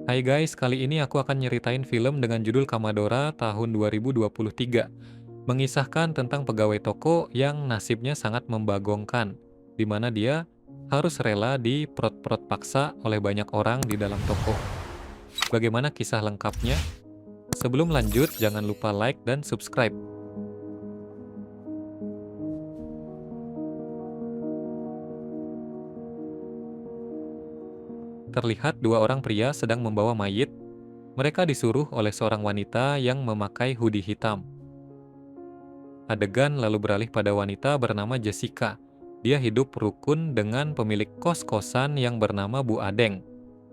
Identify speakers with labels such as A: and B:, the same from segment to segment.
A: Hai guys, kali ini aku akan nyeritain film dengan judul Kamadora tahun 2023. Mengisahkan tentang pegawai toko yang nasibnya sangat membagongkan, di mana dia harus rela diperot-perot paksa oleh banyak orang di dalam toko. Bagaimana kisah lengkapnya? Sebelum lanjut, jangan lupa like dan subscribe. Terlihat dua orang pria sedang membawa mayit. Mereka disuruh oleh seorang wanita yang memakai hoodie hitam. Adegan lalu beralih pada wanita bernama Jessica. Dia hidup rukun dengan pemilik kos-kosan yang bernama Bu Adeng.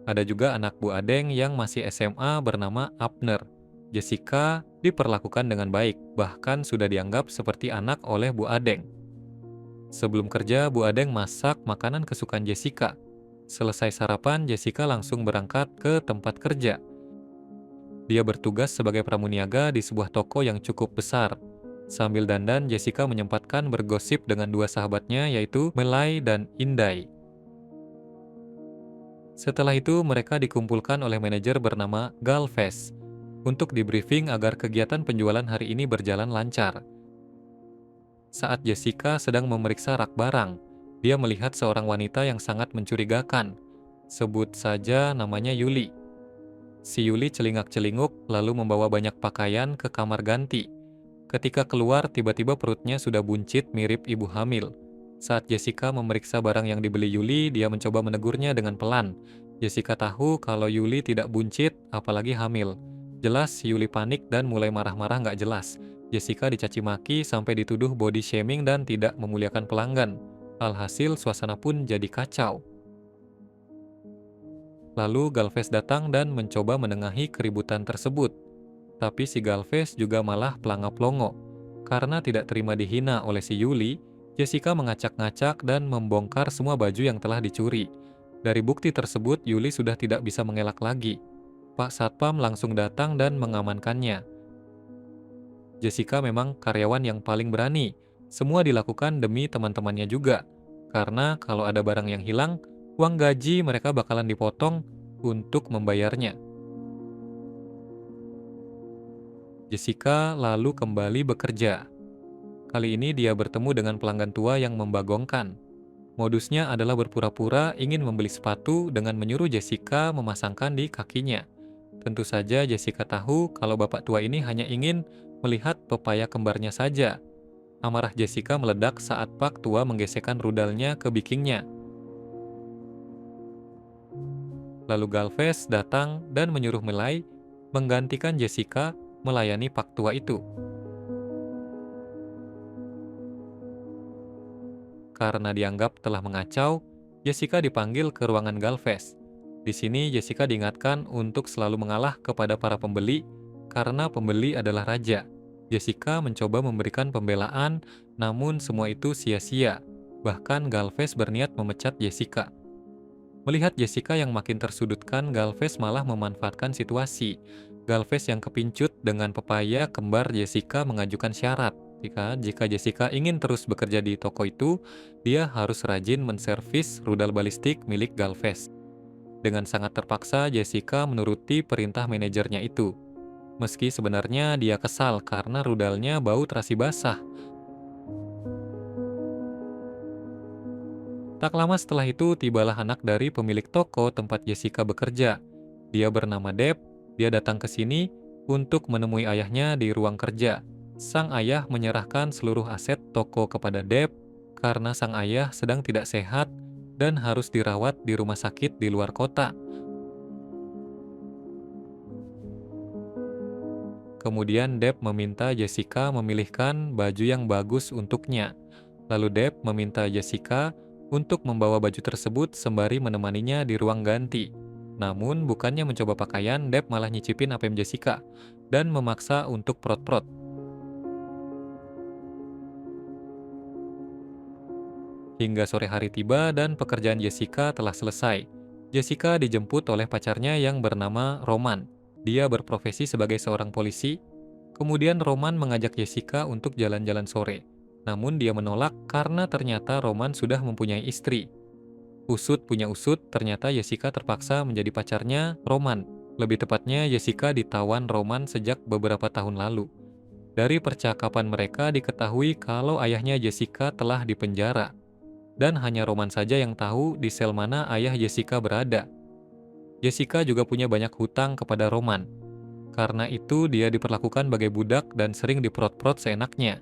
A: Ada juga anak Bu Adeng yang masih SMA bernama Abner. Jessica diperlakukan dengan baik, bahkan sudah dianggap seperti anak oleh Bu Adeng. Sebelum kerja, Bu Adeng masak makanan kesukaan Jessica. Selesai sarapan, Jessica langsung berangkat ke tempat kerja. Dia bertugas sebagai pramuniaga di sebuah toko yang cukup besar. Sambil dandan, Jessica menyempatkan bergosip dengan dua sahabatnya yaitu Melay dan Inday. Setelah itu, mereka dikumpulkan oleh manajer bernama Galvez untuk debriefing agar kegiatan penjualan hari ini berjalan lancar. Saat Jessica sedang memeriksa rak barang, dia melihat seorang wanita yang sangat mencurigakan. Sebut saja namanya Yuli. Si Yuli celingak-celinguk lalu membawa banyak pakaian ke kamar ganti. Ketika keluar, tiba-tiba perutnya sudah buncit mirip ibu hamil. Saat Jessica memeriksa barang yang dibeli Yuli, dia mencoba menegurnya dengan pelan. Jessica tahu kalau Yuli tidak buncit, apalagi hamil. Jelas Yuli panik dan mulai marah-marah nggak jelas. Jessica dicaci maki sampai dituduh body shaming dan tidak memuliakan pelanggan. Alhasil suasana pun jadi kacau. Lalu Galvez datang dan mencoba menengahi keributan tersebut. Tapi si Galvez juga malah pelangap-longo. Karena tidak terima dihina oleh si Yuli, Jessica mengacak-ngacak dan membongkar semua baju yang telah dicuri. Dari bukti tersebut, Yuli sudah tidak bisa mengelak lagi. Pak Satpam langsung datang dan mengamankannya. Jessica memang karyawan yang paling berani. Semua dilakukan demi teman-temannya juga. Karena kalau ada barang yang hilang, uang gaji mereka bakalan dipotong untuk membayarnya. Jessica lalu kembali bekerja. Kali ini dia bertemu dengan pelanggan tua yang membagongkan. Modusnya adalah berpura-pura ingin membeli sepatu dengan menyuruh Jessica memasangkan di kakinya. Tentu saja Jessica tahu kalau bapak tua ini hanya ingin melihat pepaya kembarnya saja. Amarah Jessica meledak saat Pak tua menggesekkan rudalnya ke bikingnya. Lalu Galvez datang dan menyuruh Melay menggantikan Jessica melayani Pak tua itu. Karena dianggap telah mengacau, Jessica dipanggil ke ruangan Galvez. Di sini Jessica diingatkan untuk selalu mengalah kepada para pembeli karena pembeli adalah raja. Jessica mencoba memberikan pembelaan, namun semua itu sia-sia. Bahkan Galvez berniat memecat Jessica. Melihat Jessica yang makin tersudutkan, Galvez malah memanfaatkan situasi. Galvez yang kepincut dengan pepaya kembar Jessica mengajukan syarat. Jika Jessica ingin terus bekerja di toko itu, dia harus rajin menservis rudal balistik milik Galvez. Dengan sangat terpaksa, Jessica menuruti perintah manajernya itu. Meski sebenarnya dia kesal karena rudalnya bau terasi basah. Tak lama setelah itu, tibalah anak dari pemilik toko tempat Jessica bekerja. Dia bernama Deb. Dia datang ke sini untuk menemui ayahnya di ruang kerja. Sang ayah menyerahkan seluruh aset toko kepada Deb karena sang ayah sedang tidak sehat dan harus dirawat di rumah sakit di luar kota. Kemudian Deb meminta Jessica memilihkan baju yang bagus untuknya. Lalu Deb meminta Jessica untuk membawa baju tersebut sembari menemaninya di ruang ganti. Namun bukannya mencoba pakaian, Deb malah nyicipin APM Jessica dan memaksa untuk prot-prot. Hingga sore hari tiba dan pekerjaan Jessica telah selesai. Jessica dijemput oleh pacarnya yang bernama Roman. Dia berprofesi sebagai seorang polisi. Kemudian Roman mengajak Jessica untuk jalan-jalan sore. Namun dia menolak karena ternyata Roman sudah mempunyai istri. Usut punya usut, ternyata Jessica terpaksa menjadi pacarnya Roman. Lebih tepatnya, Jessica ditawan Roman sejak beberapa tahun lalu. Dari percakapan mereka diketahui kalau ayahnya Jessica telah dipenjara, dan hanya Roman saja yang tahu di sel mana ayah Jessica berada. Jessica juga punya banyak hutang kepada Roman. Karena itu dia diperlakukan bagai budak dan sering diprot-prot seenaknya.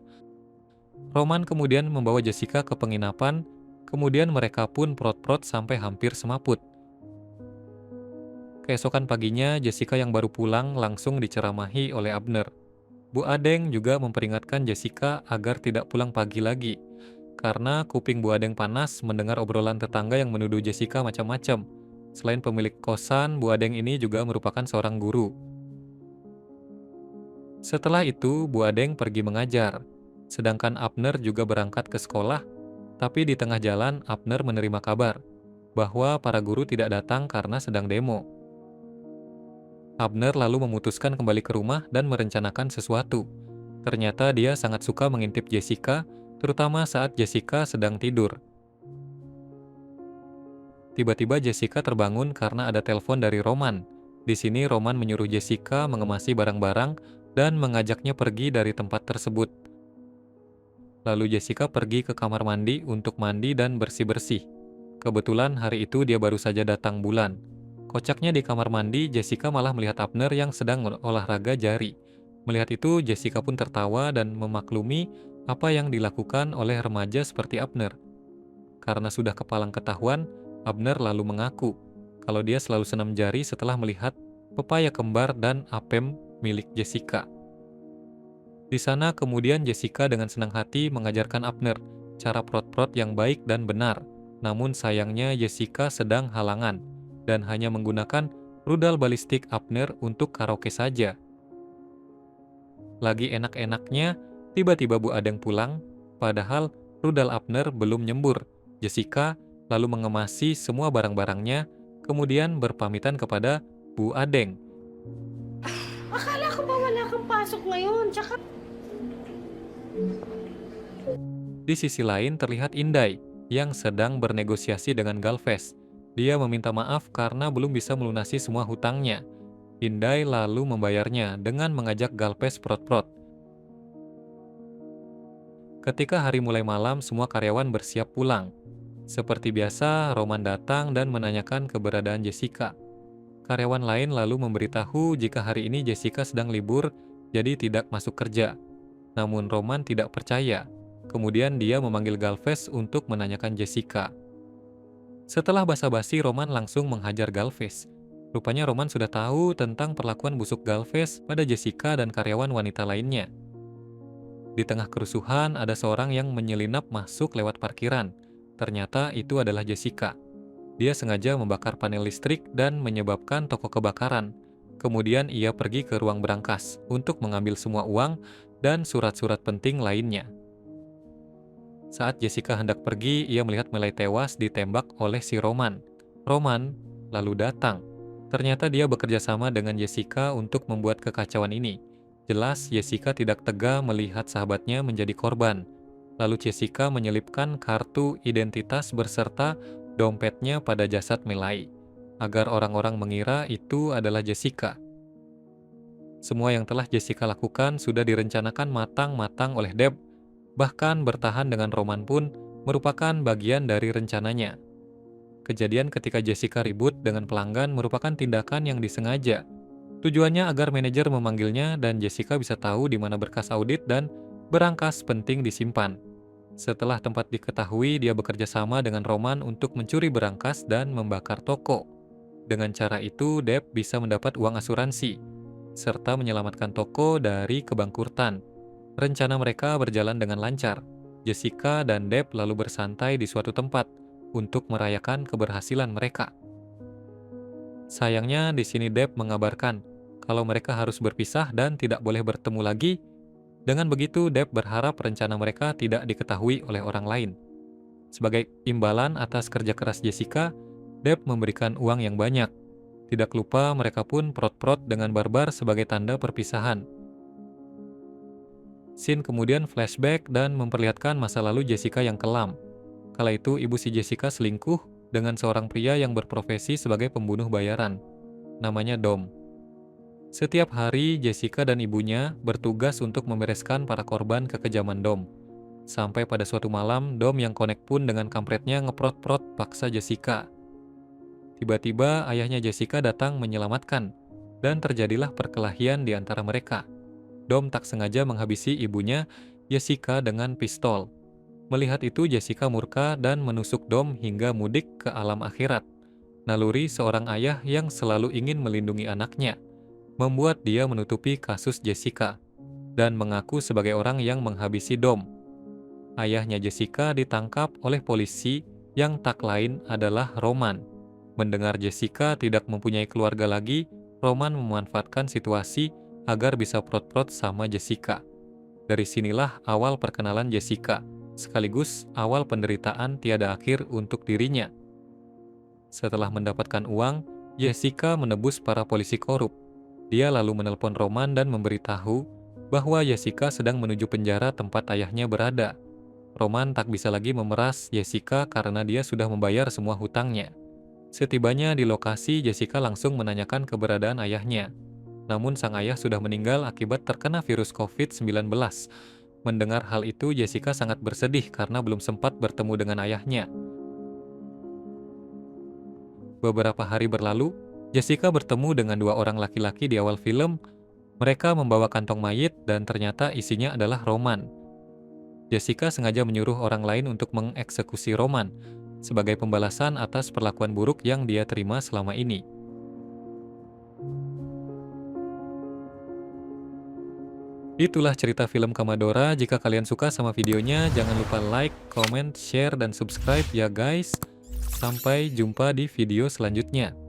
A: Roman kemudian membawa Jessica ke penginapan, kemudian mereka pun prot-prot sampai hampir semaput. Keesokan paginya, Jessica yang baru pulang langsung diceramahi oleh Abner. Bu Adeng juga memperingatkan Jessica agar tidak pulang pagi lagi, karena kuping Bu Adeng panas mendengar obrolan tetangga yang menuduh Jessica macam-macam. Selain pemilik kosan, Bu Adeng ini juga merupakan seorang guru. Setelah itu, Bu Adeng pergi mengajar, sedangkan Abner juga berangkat ke sekolah, tapi di tengah jalan Abner menerima kabar bahwa para guru tidak datang karena sedang demo. Abner lalu memutuskan kembali ke rumah dan merencanakan sesuatu. Ternyata dia sangat suka mengintip Jessica, terutama saat Jessica sedang tidur. Tiba-tiba Jessica terbangun karena ada telepon dari Roman. Di sini Roman menyuruh Jessica mengemasi barang-barang dan mengajaknya pergi dari tempat tersebut. Lalu Jessica pergi ke kamar mandi untuk mandi dan bersih-bersih. Kebetulan hari itu dia baru saja datang bulan. Kocaknya di kamar mandi, Jessica malah melihat Abner yang sedang olahraga jari. Melihat itu, Jessica pun tertawa dan memaklumi apa yang dilakukan oleh remaja seperti Abner. Karena sudah kepalang ketahuan, Abner lalu mengaku kalau dia selalu senam jari setelah melihat pepaya kembar dan apem milik Jessica. Di sana kemudian Jessica dengan senang hati mengajarkan Abner cara prot-prot yang baik dan benar. Namun sayangnya Jessica sedang halangan dan hanya menggunakan rudal balistik Abner untuk karaoke saja. Lagi enak-enaknya, tiba-tiba Bu Adeng pulang, padahal rudal Abner belum nyembur. Jessica lalu mengemasi semua barang-barangnya, kemudian berpamitan kepada Bu Adeng.
B: Akala ko ba wala kang pasok ngayon, tsaka
A: Di sisi lain terlihat Inday yang sedang bernegosiasi dengan Galvez. Dia meminta maaf karena belum bisa melunasi semua hutangnya. Inday lalu membayarnya dengan mengajak Galvez prot-prot. Ketika hari mulai malam, semua karyawan bersiap pulang. Seperti biasa, Roman datang dan menanyakan keberadaan Jessica. Karyawan lain lalu memberitahu jika hari ini Jessica sedang libur, jadi tidak masuk kerja. Namun Roman tidak percaya. Kemudian dia memanggil Galvez untuk menanyakan Jessica. Setelah basa-basi, Roman langsung menghajar Galvez. Rupanya Roman sudah tahu tentang perlakuan busuk Galvez pada Jessica dan karyawan wanita lainnya. Di tengah kerusuhan, ada seorang yang menyelinap masuk lewat parkiran. Ternyata itu adalah Jessica. Dia sengaja membakar panel listrik dan menyebabkan toko kebakaran. Kemudian ia pergi ke ruang berangkas untuk mengambil semua uang dan surat-surat penting lainnya. Saat Jessica hendak pergi, ia melihat Melay tewas ditembak oleh si Roman. Roman lalu datang. Ternyata dia bekerja sama dengan Jessica untuk membuat kekacauan ini. Jelas Jessica tidak tega melihat sahabatnya menjadi korban. Lalu Jessica menyelipkan kartu identitas beserta dompetnya pada jasad Melay, agar orang-orang mengira itu adalah Jessica. Semua yang telah Jessica lakukan sudah direncanakan matang-matang oleh Deb, bahkan bertahan dengan Roman pun merupakan bagian dari rencananya. Kejadian ketika Jessica ribut dengan pelanggan merupakan tindakan yang disengaja. Tujuannya agar manajer memanggilnya dan Jessica bisa tahu di mana berkas audit dan berangkas penting disimpan. Setelah tempat diketahui, dia bekerja sama dengan Roman untuk mencuri berangkas dan membakar toko. Dengan cara itu, Deb bisa mendapat uang asuransi, serta menyelamatkan toko dari kebangkrutan. Rencana mereka berjalan dengan lancar. Jessica dan Deb lalu bersantai di suatu tempat untuk merayakan keberhasilan mereka. Sayangnya, di sini Deb mengabarkan kalau mereka harus berpisah dan tidak boleh bertemu lagi. Dengan begitu, Deb berharap rencana mereka tidak diketahui oleh orang lain. Sebagai imbalan atas kerja keras Jessica, Deb memberikan uang yang banyak. Tidak lupa mereka pun prot-prot dengan barbar sebagai tanda perpisahan. Scene kemudian flashback dan memperlihatkan masa lalu Jessica yang kelam. Kala itu ibu si Jessica selingkuh dengan seorang pria yang berprofesi sebagai pembunuh bayaran. Namanya Dom. Setiap hari, Jessica dan ibunya bertugas untuk membereskan para korban kekejaman Dom. Sampai pada suatu malam, Dom yang konek pun dengan kampretnya ngeprot-prot paksa Jessica. Tiba-tiba ayahnya Jessica datang menyelamatkan, dan terjadilah perkelahian di antara mereka. Dom tak sengaja menghabisi ibunya, Jessica, dengan pistol. Melihat itu, Jessica murka dan menusuk Dom hingga mudik ke alam akhirat. Naluri seorang ayah yang selalu ingin melindungi anaknya membuat dia menutupi kasus Jessica dan mengaku sebagai orang yang menghabisi Dom. Ayahnya Jessica ditangkap oleh polisi yang tak lain adalah Roman. Mendengar Jessica tidak mempunyai keluarga lagi, Roman memanfaatkan situasi agar bisa prot-prot sama Jessica. Dari sinilah awal perkenalan Jessica, sekaligus awal penderitaan tiada akhir untuk dirinya. Setelah mendapatkan uang, Jessica menebus para polisi korup. Dia lalu menelpon Roman dan memberitahu bahwa Jessica sedang menuju penjara tempat ayahnya berada. Roman tak bisa lagi memeras Jessica karena dia sudah membayar semua hutangnya. Setibanya di lokasi, Jessica langsung menanyakan keberadaan ayahnya. Namun sang ayah sudah meninggal akibat terkena virus COVID-19. Mendengar hal itu, Jessica sangat bersedih karena belum sempat bertemu dengan ayahnya. Beberapa hari berlalu, Jessica bertemu dengan dua orang laki-laki di awal film. Mereka membawa kantong mayit dan ternyata isinya adalah Roman. Jessica sengaja menyuruh orang lain untuk mengeksekusi Roman sebagai pembalasan atas perlakuan buruk yang dia terima selama ini. Itulah cerita film Kamadora. Jika kalian suka sama videonya, jangan lupa like, comment, share, dan subscribe ya guys. Sampai jumpa di video selanjutnya.